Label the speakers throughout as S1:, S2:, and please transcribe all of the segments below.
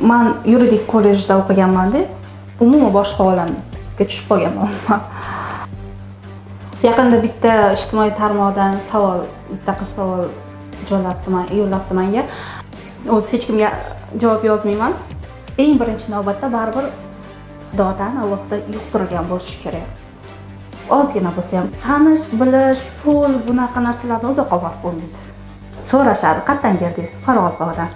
S1: Men yuridik kollejda o'qiganman-da, umuman boshqa olamga tushib qolganman. Yaqinda bitta ijtimoiy tarmoqdan bitta qiz savol yo'llabdi menga. O'zi hech kimga javob yozmayman. Eng birinchi navbatda baribir Xudodan, Allohdan yuqtirilgan bo'lishi kerak. Ozgina bo'lsa ham tanish, bilish, pul bunaqa narsalarni o'zi qabul bo'lmaydi. So'rashadi, qayerdan keldingiz? Qoraqalpoqdan.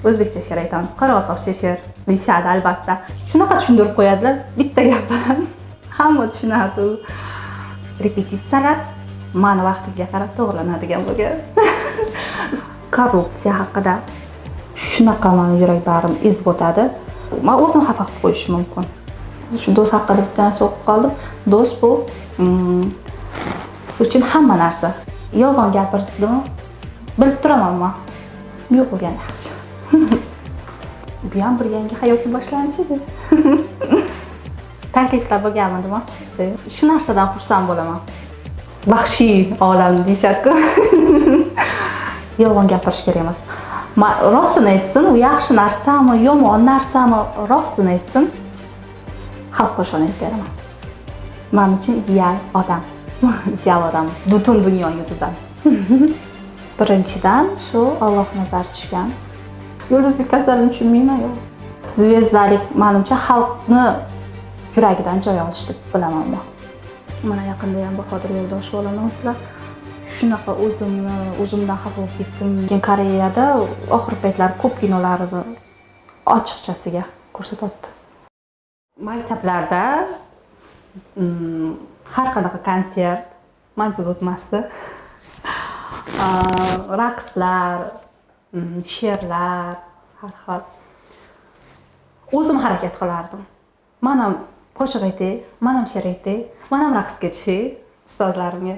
S1: O'zbekcha she'r aytaman. Qoraqalpoq she'r deyishadi albatta. Shunaqa tushuntirib qo'yadilar, bitta gap bilan. Hamma tushunadi. Repetitsiyalar meni vaqtimga qarab to'g'rilanadigan bo'lgan. Korrupsiya haqida shunaqa meni yurak bag'rim ezib o'tadi. Men o'zim xafa qilib qo'yishim mumkin. Shu do'st haqida bitta narsa o'qib qoldim. Do'st bu siz uchun hamma narsa. Yolg'on gapirdimi? Bilib turaman men. Yo'q bo'lgan. Bu ham bir yangi hayotning boshlanishi. Takliflar bo'lganmi demoqchi. Shu narsadan xursand bo'laman. Vahshiy olam deyshadi-ku. Yolg'on gapirish kerak emas. Rostini aytsin, u yaxshi narsami, yomon narsami, rostini aytsin. Xalqqa ishonib beraman. Men uchun ideal odam. Ideal odam butun dunyo yuzidan. Birinchidan shu Alloh nazar tushgan. Yulduzlik kasalini tushunmayman yo'q. Zvezdalik menimcha xalqni yuragidan joy olish deb bilaman men. Mana yaqinda ham Bahodir Yo'ldoshev o'tdilar. Shunaqa o'zimdan xafa bo'lib ketdim. Koreyada oxirgi paytlar ko'p kinolarni ochiqchasiga ko'rsatyapti. Maktablarda har qanaqa konsert mensiz o'tmasdi. Raqslar, she'rlar, har xil. O'zim harakat qilardim. Men ham qo'shiq aytay, men ham she'r aytay, men ham raqsga tushay ustozlarimga.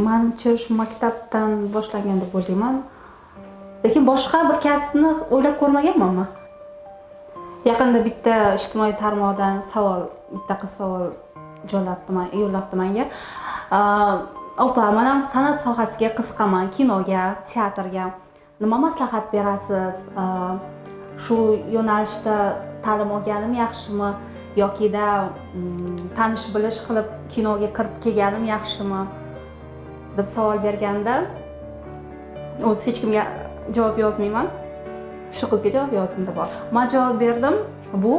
S1: Menimcha shu maktabdan boshlagan deb o'ylayman. Lekin boshqa bir kasbni o'ylab ko'rmaganman men. Yaqinda bitta ijtimoiy tarmoqdan bitta qiz savol yo'llabdi menga. Opa, men ham san'at sohasiga qiziqaman, kinoga, teatrga. Nima maslahat berasiz? Shu yo'nalishda ta'lim olganim yaxshimi yoki-da tanish bilish qilib kinoga kirib kelganim yaxshimi deb savol berganda, o'zi hech kimga javob yozmayman. Shu qizga javob yozdim deb. Men javob berdim, bu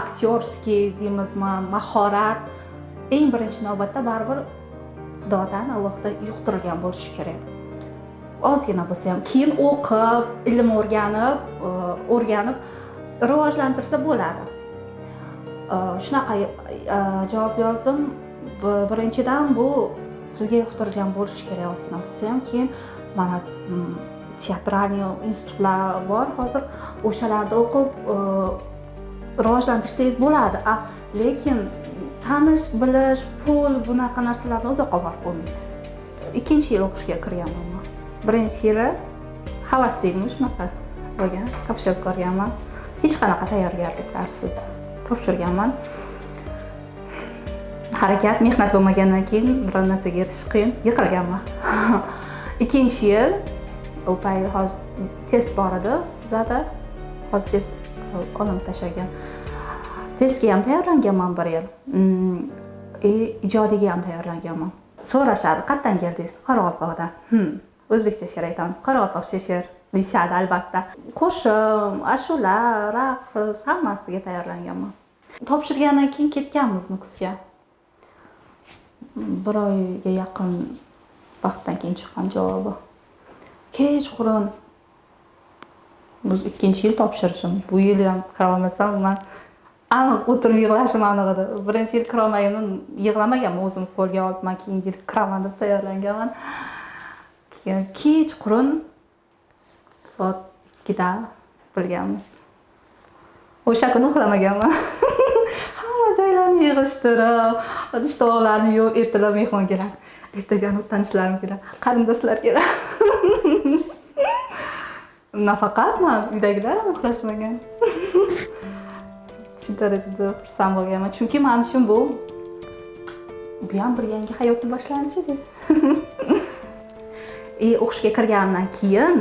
S1: aktyorskiy deymizmi, mahorat eng birinchi navbatda baribir Xudodan, Allohdan yuqtirilgan bo'lishi kerak. Ozgina bo'lsa ham keyin o'qib, ilm o'rganib rivojlantirsa bo'ladi. Shunaqa javob yozdim. Birinchidan bu sizga yuqtirilgan bo'lishi kerak ozgina bo'lsa ham, keyin mana teatralniy institutlar bor hozir, o'shalarda o'qib rivojlantirsangiz bo'ladi. Lekin tanish, bilish, pul bunaqa narsalarni o'zi qabul bo'lmaydi. Ikkinchi yil o'qishga kirganman men. Birinchi yili havas deymi shunaqa bo'lgan, topshirib ko'rganman. Hech qanaqa tayyorgarliklarsiz topshirganman. Harakat, mehnat bo'lmagandan keyin biror narsaga erishish qiyin, yiqilganman. Ikkinchi yil u payt test bor edi, bizda hozir test olinib tashlagan. Testga ham tayyorlanganman bir yil. Ijodiga ham tayyorlanganman. So'rashadi, qayerdan keldingiz? Qoraqalpoqdan. O'zbekcha she'r aytaman. Qoraqalpoq she'r deyishadi albatta. Qo'shiq, ashula, raqs hammasiga tayyorlanganman. Topshirgandan keyin ketganmiz Nukusga. Bir oyga yaqin vaqtdan keyin chiqqan javobi. Kechqurun bu ikkinchi yil topshirishim. Bu yil ham kira olmasam, men aniq o'tirib yig'lashim aniq edi. Birinchi yil kira olmaganman, yig'lamaganman, o'zim qo'lga olib, men keyingi yil kiraman deb tayyorlanganman. Keyin kechqurun soat 2da bilganmiz. O'sha kuni uxlamaganman. Hamma joylarni yig'ishtirib, ishtoqlarni yo'q ertalab mehmon keladi. Ertaga tanishlarim keladi, qarindoshlar keladi. Nafaqat men uydagilar ham uxlashmagan. Shu darajada xursand bo'lganman, chunki men uchun bu ham bir yangi hayotning boshlanishi edi. O'qishga kirganimdan keyin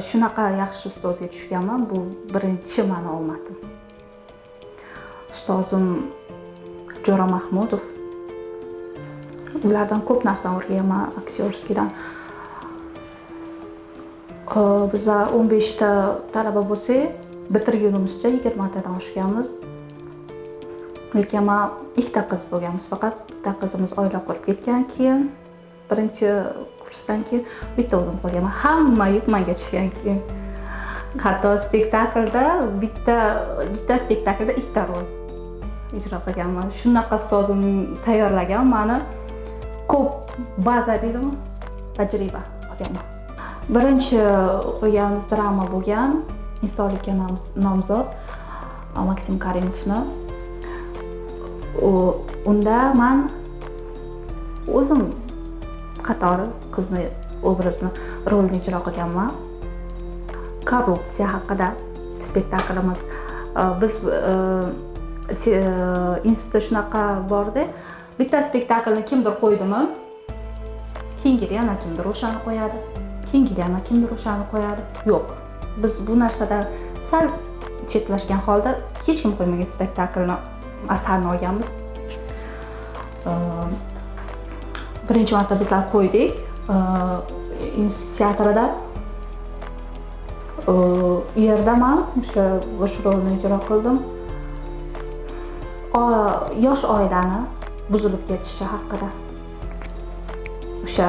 S1: shunaqa yaxshi ustozga tushganman. Bu birinchi mani omadim. Ustozim Jo'ra Mahmudov. Ulardan ko'p narsa o'rganman, aktyorskidan. Bizlar 15 ta talaba bo'lsak, bitirgunimizcha 20 tadan oshganmiz. Lekin men ikkita qiz bo'lganmiz, faqat bitta qizimiz oila qurib ketgan. Keyin birinchi kursdan keyin bitta o'zim qolganman. Hamma yuk menga tushgan keyin. Hatto spektaklda bitta spektaklda ikkita rol ijro qilganman. Shunaqa ustozim tayyorlagan meni. Ko'p baza deydimi, tajriba olganman. Birinchi o'qiganimiz drama bo'lgan, insonlikka nomzod Maksim Karimovni. Unda men o'zim qatori qizni obrazini rolini ijro qilganman. Korrupsiya haqida spektaklimiz. Biz institutda shunaqa bordi. Bitta spektaklni kimdir qo'ydimi, keyingi yana kimdir o'shani qo'yadi. Keyingi yana kimdir o'shani qo'yadi. Yo'q. Biz bu narsada sal chetlashgan holda hech kim qo'ymagan spektaklni asarni olganmiz. Birinchi marta bizlar qo'ydik. Institut teatrida. U yerda men o'sha bosh rolni ijro qildim. Yosh oilani buzilib ketishi haqida. O'sha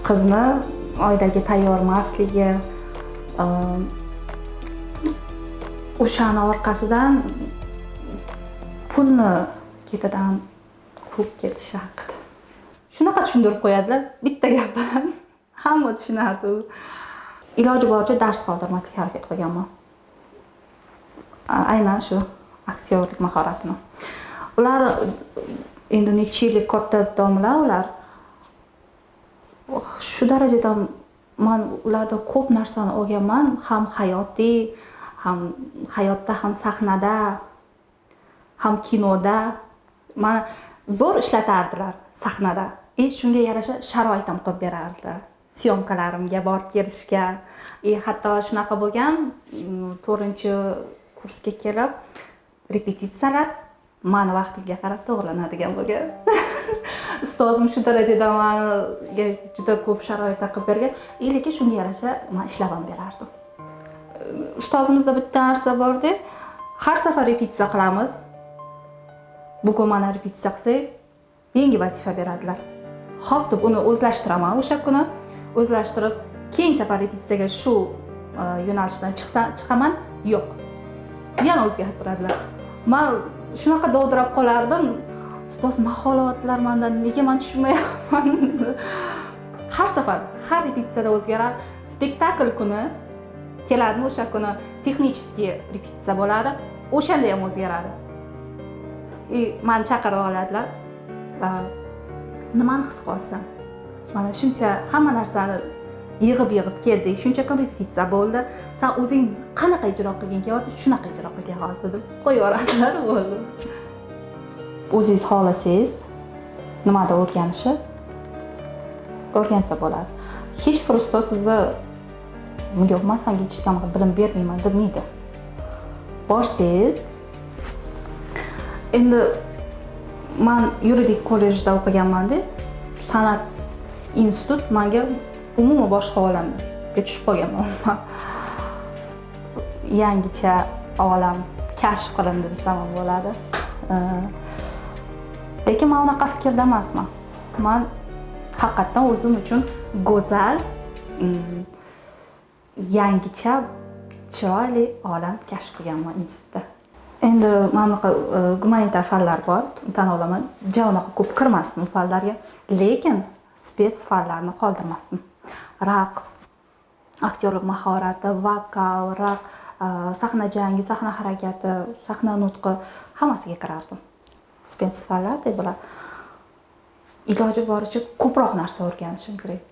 S1: qizni oilaga tayyor emasligi, o'shani orqasidan pulni ketidan quvib ketishi haqida. Shunaqa tushuntirib qo'yadilar, bitta gap bilan hamma tushunadi. Iloji boricha dars qoldirmaslikka harakat qilganman. Aynan shu aktyorlik mahoratini. Ular endi necha yillik katta domlalar ular. Shu darajada men ulardan ko'p narsani o'rganman, ham hayotiy, ham hayotda, ham sahnada, ham kinoda. Meni zo'r ishlatardilar sahnada. Shunga yarasha sharoit ham qilib berardilar. Syomkalarimga borib kelishga. Hatto shunaqa bo'lgan, 4-kursga kelib repetitsiyalar meni vaqtimga qarab to'g'rilanadigan bo'lgan. Ustozim shu darajada menga juda ko'p sharoit qilib bergan. Lekin shunga yarasha men ishlab ham berardim. Ustozimizda bitta narsa bor-da, har safar repetitsiya qilamiz. Bugun mana repetitsiya qilsak, yangi vazifa beradilar. Xo'p deb uni o'zlashtiraman o'sha kuni. O'zlashtirib, keyingi safar repetitsiyaga shu yo'nalish bilan chiqaman. Yo'q. Yana o'zgartiradilar. Men shunaqa dovdirab qolardim. Ustoz maholatlar mendan nega men tushunmayapman. Har safar, har repetitsiyada o'zgarar. Spektakl kuni keladimi, o'sha kuni texnический repetitsiya bo'ladi. O'shanda ham o'zgaradi. Meni chaqirib oladilar. Nimani his qilsam? Mana shuncha hamma narsani yig'ib keldik. Shuncha kun repetitsiya bo'ldi. Sen o'zing qanaqa ijro qilging kelyapti, shunaqa ijro qilgan hozir deb qo'yib yuboradilar, bo'ldi. O'zingiz xohlasangiz nimada o'rgansa bo'ladi. Hech bir ustoz sizni bunga o'xmasang hech qanaqa bilim bermayman demaydi. Borsangiz, endi men yuridik kollejda o'qiganman-da, san'at institut menga umuman boshqa olamga tushib qolganman. Yangicha olam kashf qilindi desam bo'ladi. Lekin men unaqa fikrda emasman. Men haqiqatan o'zim uchun go'zal, yangicha, chiroyli olam kashf qilganman institutda. Endi mana gumanitar fanlar bor, tan olaman. Unaqa ko'p kirmasdim fanlarga, lekin spets fanlarni qoldirmasdim. Raqs, aktyorlik mahorati, vokal, sahna jangi, sahna harakati, sahna nutqi hammasiga kirardim. Spets fanlar deb bular. Iloji boricha ko'proq narsa o'rganishim kerak.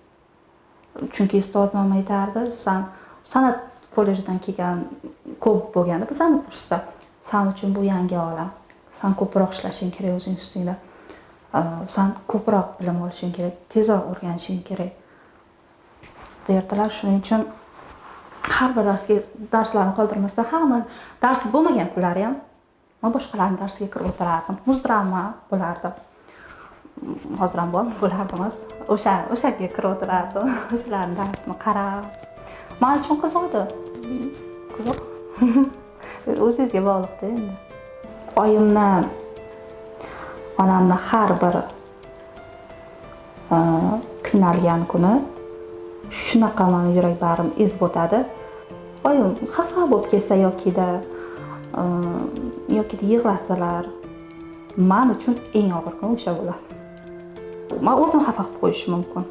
S1: Chunki ustozim aytardi, sen san'at kollejidan kelgan ko'p bo'lganda bizning kursda sen uchun bu yangi olam. Sen ko'proq ishlashing kerak o'zing ustingda. Sen ko'proq bilim olishing kerak, tezroq o'rganishing kerak. derdilar. Shuning uchun har bir darslarni qoldirmasdan hamma dars bo'lmagan kunlari ham men boshqalarning darsiga kirib o'tirardim. Muzrama bo'lardi. Hozir ham bo'lardi emas. O'shaga kirib o'tirardim. O'shalarning darsini qarab. Men uchun qiziqdi. Qiziq. O'zingizga bog'liqda endi. Oyimni, onamni har bir qiynalgan kuni shunaqa meni yurak bag'rim ezib o'tadi. Oyim xafa bo'lib kelsa yokida yig'lasalar, men uchun eng og'ir kun o'sha bo'ladi. Men o'zim xafa qilib qo'yishim mumkin.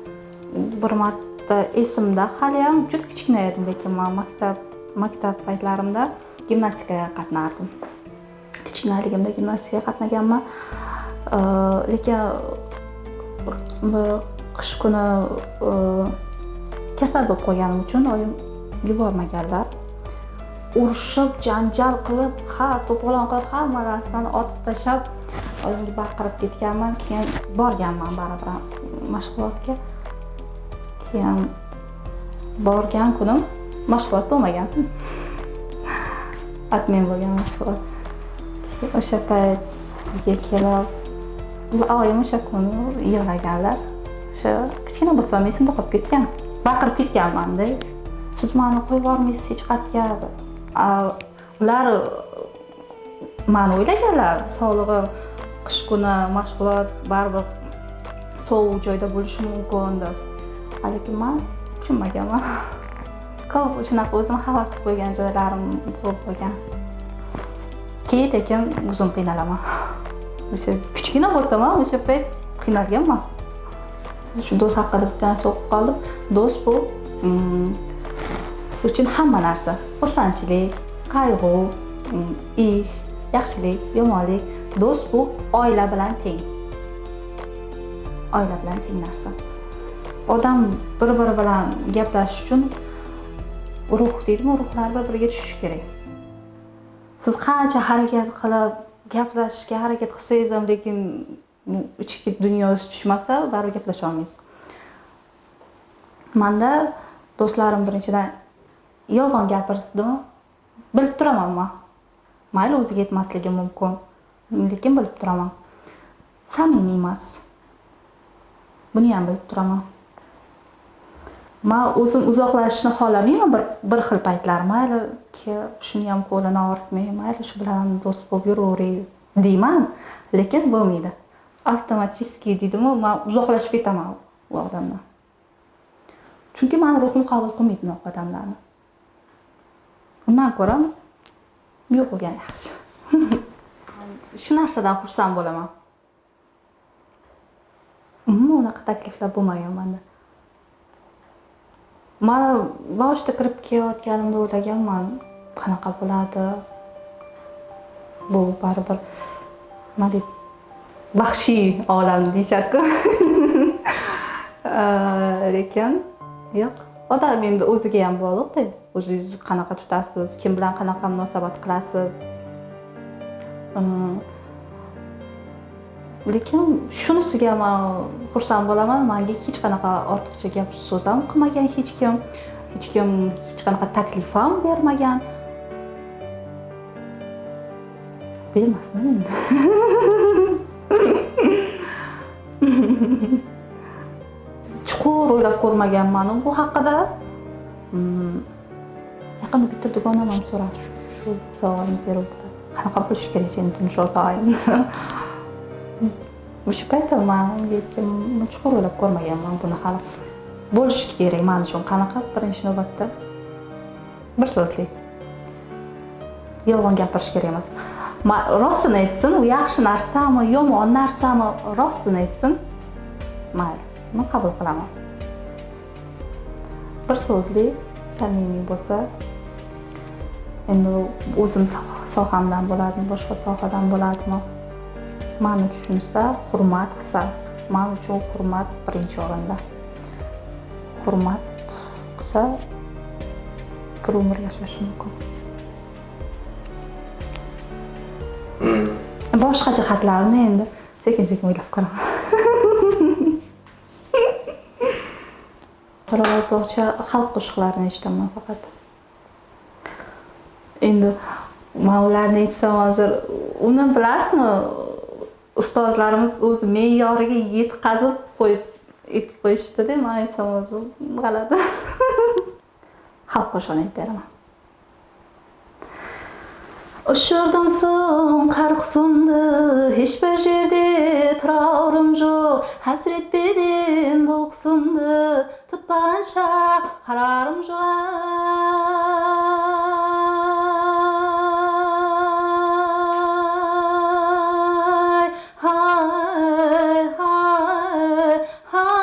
S1: Bir marta esimda, hali ham juda kichkina edim, lekin men maktab paytlarimda gimnastikaga qatnardim. Kichkinaligimda gimnastikaga qatnaganman. Lekin bir qish kuni kasal bo'lib qolganim uchun oyim yubormaganlar. Urushib, janjal qilib, to'polon qilib, hamma narsani otib tashlab, oyimga baqirib ketganman. Keyin borganman baribir mashg'ulotga. Keyin borgan kunim mashg'ulot bo'lmagan. Atmen bo'lgan mashg'ulot. O'sha paytga kelib, oyim o'sha kuni yig'laganlar. O'sha kichkina bo'lsam esimda qolib ketgan. Baqirib ketganman-da. Siz meni qo'yib yubormaysiz hech qayerga. Ular meni o'ylaganlar, sog'lig'im qish kuni mashg'ulot baribir sovuq joyda bo'lishi mumkin deb. Lekin men tushunmaganman. Ko'p shunaqa o'zim xafa qilib qo'ygan joylarim ko'p bo'lgan. Keyin o'zim qiynalaman. O'sha kichkina bo'lsam ham o'sha payt qiynalganman. Shu do'st haqida bitta narsa o'qib qoldim. Do'st bu siz uchun hamma narsa. Xursandchilik, qayg'u, ish, yaxshilik, yomonlik. Do'st bu oila bilan teng. Oila bilan teng narsa. Odam bir-biri bilan gaplashish uchun ruh deydimi, ruhlar bir-biriga tushishi kerak. Siz qancha harakat qilib gaplashishga harakat qilsangiz ham, lekin ichki dunyosi tushmasa, baribir gaplasha olmaysiz. Menda do'stlarim birinchidan yolg'on gapirdimi? Bilib turaman men. Mayli o'ziga yetmasligi mumkin, lekin bilib turaman. Samimiy emas. Buni ham bilib turaman. Men o'zim uzoqlashishni xohlamayman bir xil paytlar. Mayli ki shuni ham qo'lini og'ritmay, mayli shu bilan do'st bo'lib yuravering deyman, lekin bo'lmaydi. Avtomatik deydimi, men uzoqlashib ketaman u odamdan. Chunki meni ruhim qabul qilmaydi bu odamlarni. Undan ko'ra yo'q bo'lgan yaxshi. Shu narsadan xursand bo'laman. Unaqa takliflar bo'lmagan menda. Men boshida kirib kelayotganimda o'ylaganman, qanaqa bo'ladi? Bu baribir nima deb vahshiy olam deyshadi-ku. Lekin yo'q. Odam endi o'ziga ham bog'liq-da. O'zingiz qanaqa tutasiz, kim bilan qanaqa munosabat qilasiz. Lekin shunisiga men xursand bo'laman. Menga hech qanaqa ortiqcha gap so'z ham qilmagan hech kim hech qanaqa taklif ham bermagan. Bermasdan endi. Chuqur o'ylab ko'rmaganman bu haqida. Yaqinda bitta dugonam ham so'radi. Shu savolni beruvdi. Qanaqa bo'lish kerak sening turmush o'rtog'ing? O'sha paytda men chuqur o'ylab ko'rmaganman buni hali. Bo'lishi kerak men uchun qanaqa birinchi navbatda. Bir so'zli. Yolg'on gapirish kerak emas. Rostini aytsin, u yaxshi narsami, yomon narsami, rostini aytsin. Mayli, men qabul qilaman. Bir so'zli, samimiy bo'lsa, endi o'zim sohamdan bo'ladimi, boshqa sohadan bo'ladimi? Meni tushunsa, hurmat qilsa, men uchun hurmat birinchi o'rinda. Hurmat qilsa, bir umr yashash mumkin. Boshqa jihatlarni endi sekin-sekin o'ylab ko'raman. Balolat bog'cha xalq qo'shiqlarini eshitaman faqat. Endi men ularni aytsam hozir, uni bilasizmi? Ustozlarimiz o'zi me'yoriga yetkazib qo'yib aytib qo'yishdi-da, men aytsam o'zi g'alati. Xalq qo'shig'ini aytib beraman. Ushurdim so'ng qarqsumni, hech bir yerda turorim yo'q. Hasret bedin bo'lqsumni, tutmagancha qararim yo'q. Hay hay hay,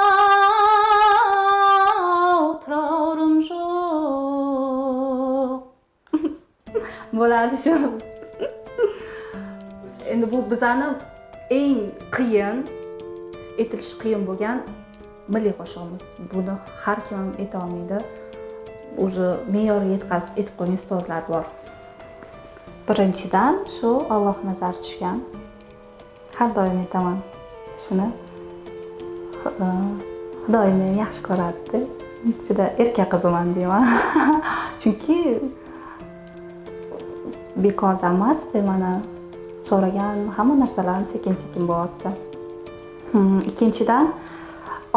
S1: turorim yo'q. Bo'ladi shu. Endi bu bizani eng qiyin, aytilishi qiyin bo'lgan milliy qo'shig'imiz. Buni har kim ham ayta olmaydi. O'zi me'yorga yetkazib aytib qo'ygan ustozlar bor. Birinchidan shu Alloh nazar tushgan. Har doim aytaman shuni. Xudoyim meni yaxshi ko'radi. Juda erkak qiziman deyman. Chunki bekordan emas, mana so'ragan hamma narsalarim sekin-sekin bo'lyapti. Ikkinchidan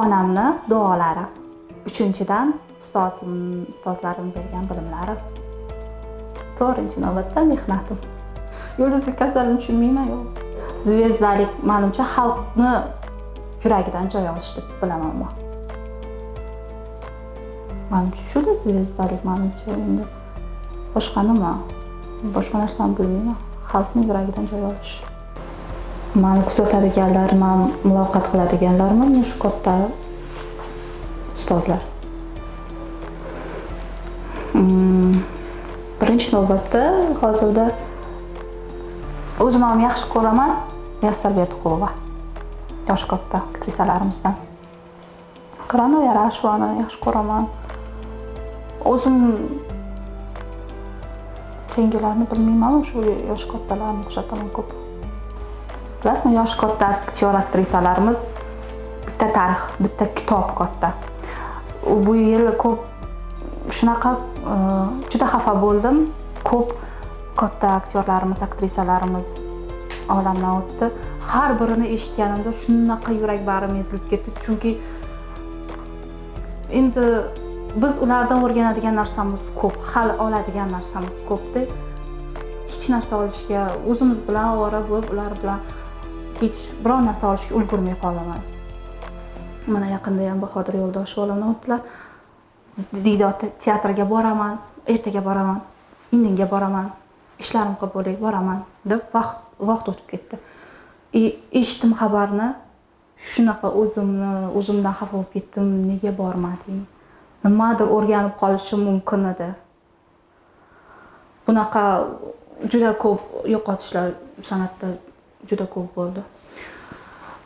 S1: onamni duolari. Uchinchidan ustozlarim bergan bilimlari. To'rtinchi navbatda mehnatim. Yulduzlik kasalini tushunmayman yo'q. Zvezdalik menimcha xalqni yuragidan joy olish deb bilaman men. Menimcha shuda zvezdalik menimcha endi boshqa nima? Boshqa narsani bilmayman. Xalqning yuragidan joy olish. Meni kuzatadiganlar, men muloqot qiladiganlarim mana shu katta ustozlar. Birinchi navbatda hozirda o'zim ham yaxshi ko'raman Muyassar Berdiqulova. Yosh katta aktrisalarimizdan. Kranoya Rashvani yaxshi ko'raman. O'zim kengilarni bilmayman, shu yosh kattalarni kuzataman ko'p. Bilasizmi, yosh katta aktyor aktrisalarimiz bitta tarix, bitta kitob katta. Bu yil ko'p shunaqa juda xafa bo'ldim. Ko'p katta aktyorlarimiz, aktrisalarimiz olamdan o'tdi. Har birini eshitganimda shunaqa yurak bag'rim ezilib ketdi. Chunki endi biz ulardan o'rganadigan narsamiz ko'p, hali oladigan narsamiz ko'pda. Hech narsa olishga, o'zimiz bilan ovora bo'lib, ular bilan hech biror narsa olishga ulgurmay qolaman. Mana yaqinda ham Bahodir Yo'ldoshev olamdan o'tdilar. Diydor teatriga boraman, ertaga boraman, indinga boraman, ishlarim ko'p bo'lib boraman deb vaqt o'tib ketdi. Eshitdim xabarni, shunaqa o'zimdan xafa bo'lib ketdim, nega bormadim? Nimadir o'rganib qolishim mumkin edi. Bunaqa juda ko'p yo'qotishlar san'atda juda ko'p bo'ldi.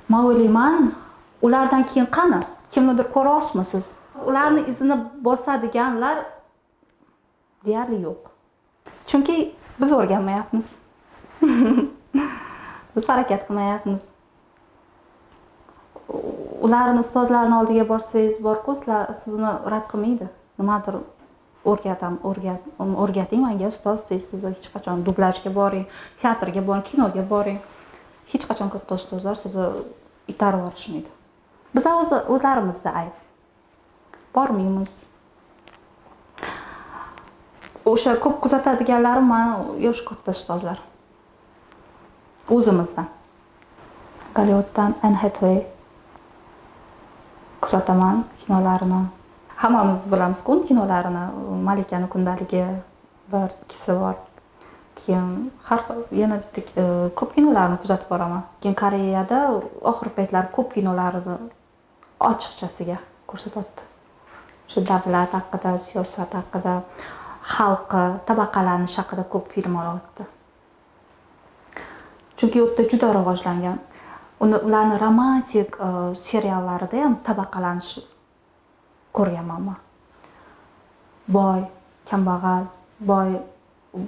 S1: Men o'ylayman, ulardan keyin qani? Kimnidir ko'ryapsizmi? Ularni izini bosadiganlar deyarli yo'q. Chunki biz o'rganmayapmiz. Biz harakat qilmayapmiz. Ularni ustozlarning oldiga borsangiz, borku, sizni rad qilmaydi. Nimadir o'rgating menga ustoz, siz hech qachon dublajga boring, teatrga boring, kinoga boring. Hech qachon katta ustozlar sizni itarib yuborishmaydi. Biz o'zlarimizda ayb. Bormaymiz. O'sha ko'p kuzatadiganlarim mana yosh katta ustozlar. O'zimizdan. Gollywooddan Anne Hathaway kuzataman kinolarini. Hammamiz bilamiz-ku kinolarini. Malikani kundaligi bir ikkisi bor. Keyin yana ko'p kinolarni kuzatib boraman. Keyin Koreyada oxirgi paytlar ko'p kinolarini ochiqchasiga ko'rsatyapti. Shu davlat haqida, siyosat haqida, xalqi, tabaqalanish haqida ko'p film olyapti. Chunki u yerda juda rivojlangan. Ularning romantik seriallarida ham tabaqalanish ko'rganman. Boy, kambag'al, boy,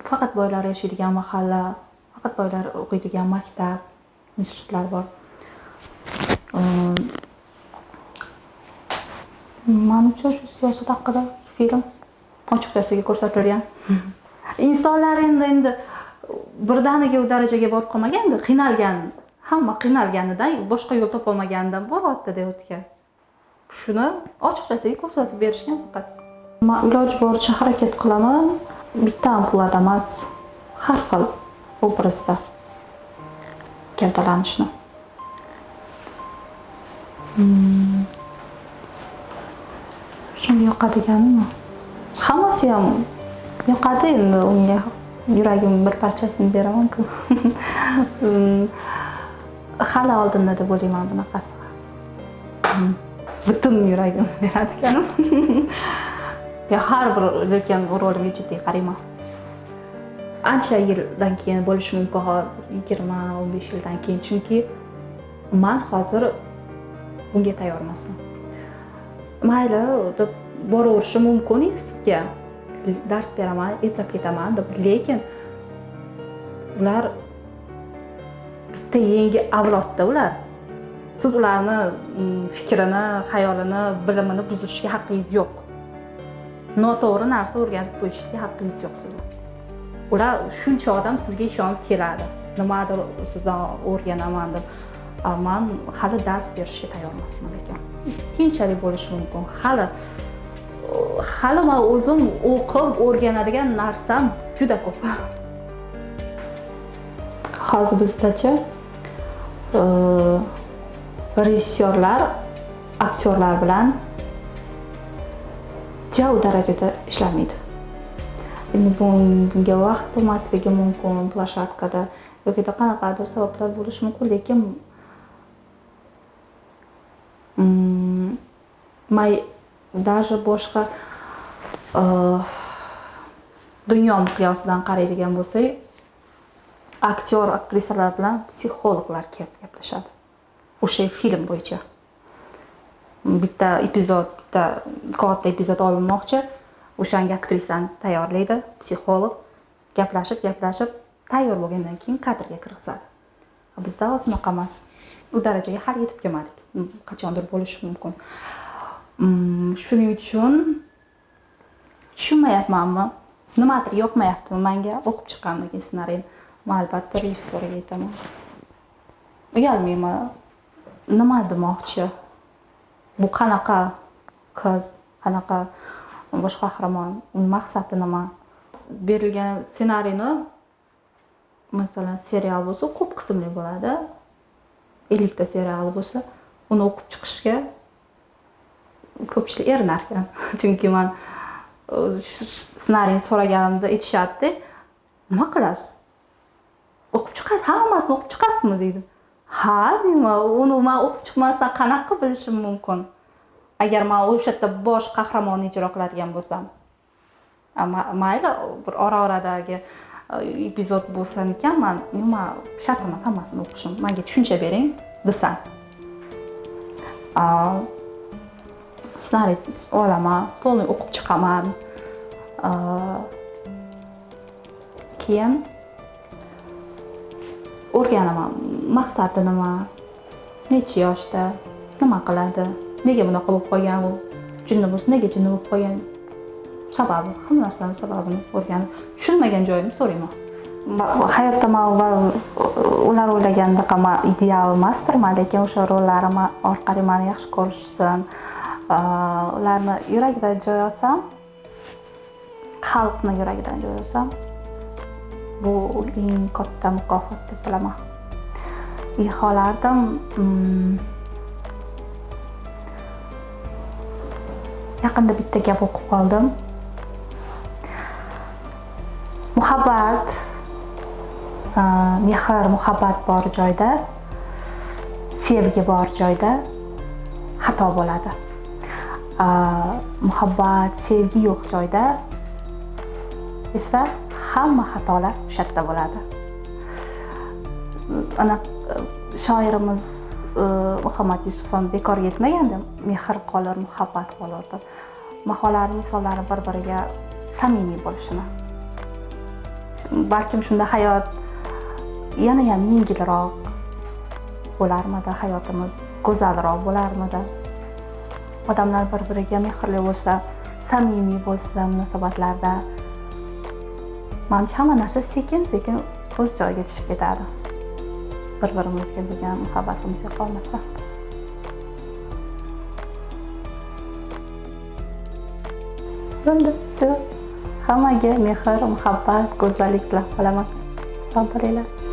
S1: faqat boylar yashaydigan mahalla, faqat boylar o'qiydigan maktab, institutlar bor. Menimcha shu siyosat haqida film ochiqchasiga ko'rsatilgan. Insonlar endi birdaniga u darajaga borib qolmaganda, qiynalgan, hamma qiynalganidan, boshqa yo'l topolmaganidan boryapti deb o'tgan. Shuni ochiqchasiga ko'rsatib berishgan faqat. Men iloji boricha harakat qilaman, bitta ampulada emas, har xil obrazda gavdalanishni. Shunga yoqadiganmi? Hammasi ham yoqadi endi, unga yuragim bir parchasini beraman-ku. Hali oldinda deb o'ylayman bunaqasi. Butun yuragim beradiganim. Ya har bir lekin rolimga jiddiy qarayman. Ancha yildan keyin bo'lishi mumkin, 20-15 yildan keyin, chunki men hozir bunga tayyor emasman. Mayli deb boraverishim mumkin sizga. Dars beraman, eplab ketaman deb, lekin ular bitta yangi avlodda ular. Siz ularni fikrini, xayolini, bilimini buzishga haqqingiz yo'q. Noto'g'ri narsa o'rganib qo'yishga haqqingiz yo'q sizlar. Ular shuncha odam sizga ishonib keladi. Nimadir sizdan o'rganaman deb. Men hali dars berishga tayyor emasman lekin. Keyinchalik bo'lishi mumkin. Hali men o'zim o'qib o'rganadigan narsam juda ko'p. Hozir bizdacha rejissyorlar aktyorlar bilan jau darajada ishlamaydi. Endi bunga vaqt bo'lmasligi mumkin, plashatkada yoki qanaqadir sabablar bo'lishi mumkin, lekin даже boshqa dunyo miqyosidan qaraydigan bo'lsak, aktyor, aktrisalar bilan psixologlar kelib gaplashadi. O'sha film bo'yicha. Bitta katta epizod olinmoqchi, o'shanga aktrisani tayyorlaydi, psixolog gaplashib, tayyor bo'lgandan keyin kadrga kirgizadi. Bizda hozir unaqa emas. U darajaga hali yetib kelmadik. Qachondir bo'lishi mumkin. Shuning uchun tushunmayapmanmi? Nimadir yoqmayaptimi menga o'qib chiqqandan ssenariyni? Men albatta rejissyorga aytaman. Uyalmayman. Nima demoqchi? Bu qanaqa qiz, qanaqa bosh qahramon, uning maqsadi nima? Berilgan ssenariyni, masalan, serial bo'lsa, ko'p qismli bo'ladi. 50 ta serial bo'lsa, uni o'qib chiqishga ko'pchilik erinar ekan. Chunki men ssenariyni so'raganimda aytishadi, nima qilasiz? O'qib chiqasiz, hammasini o'qib chiqasizmi deydi. Ha, deyman, uni men o'qib chiqmasdan qanaqa bilishim mumkin? Agar men o'sha yerda bosh qahramonni ijro qiladigan bo'lsam. Mayli, bir ora-oradagi epizod bo'lsin ekan, men shart emas hammasini o'qishim. Menga tushuncha bering desam. Ssenariy olaman, to'liq o'qib chiqaman. Keyin o'rganaman, maqsadi nima, necha yoshda, nima qiladi, nega bunaqa bo'lib qolgan, u jinni bo'lsa nega jinni bo'lib qolgan, sababi, hamma narsaning sababini o'rganib, tushunmagan joyimni so'rayman. Hayotda men ular o'ylagandaqa men ideal emasdirman, lekin o'sha rollarim orqali meni yaxshi ko'rishsin, ularni yuragidan joy olsam, xalqni yuragidan joy olsam, bu eng katta mukofot deb bilaman. Xohlardim yaqinda bitta gap o'qib qoldim. Muhabbat, mehr, muhabbat bor joyda, sevgi bor joyda xato bo'ladi. Muhabbat, sevgi yo'q joyda esa hamma xatolar o'sha yerda bo'ladi. Ana shoirimiz Muhammad Yusuf ham bekor yetmaganda, mehr qolar, muhabbat qolar deb. Maholar misollari bir-biriga samimiy bo'lishini. Balkim shunda hayot yana ham yengilroq bo'larmidi, hayotimiz go'zalroq bo'larmidi. odamlar bir-biriga mehrli bo'lsa, samimiy bo'lsa munosabatlarda, menimcha hamma narsa sekin-sekin o'z joyiga tushib ketadi. Bir-birimizga bo'lgan muhabbatimiz yo'qolmasa. Endi shu hammaga mehr, muhabbat, go'zallik tilab qolaman. Sog' bo'linglar.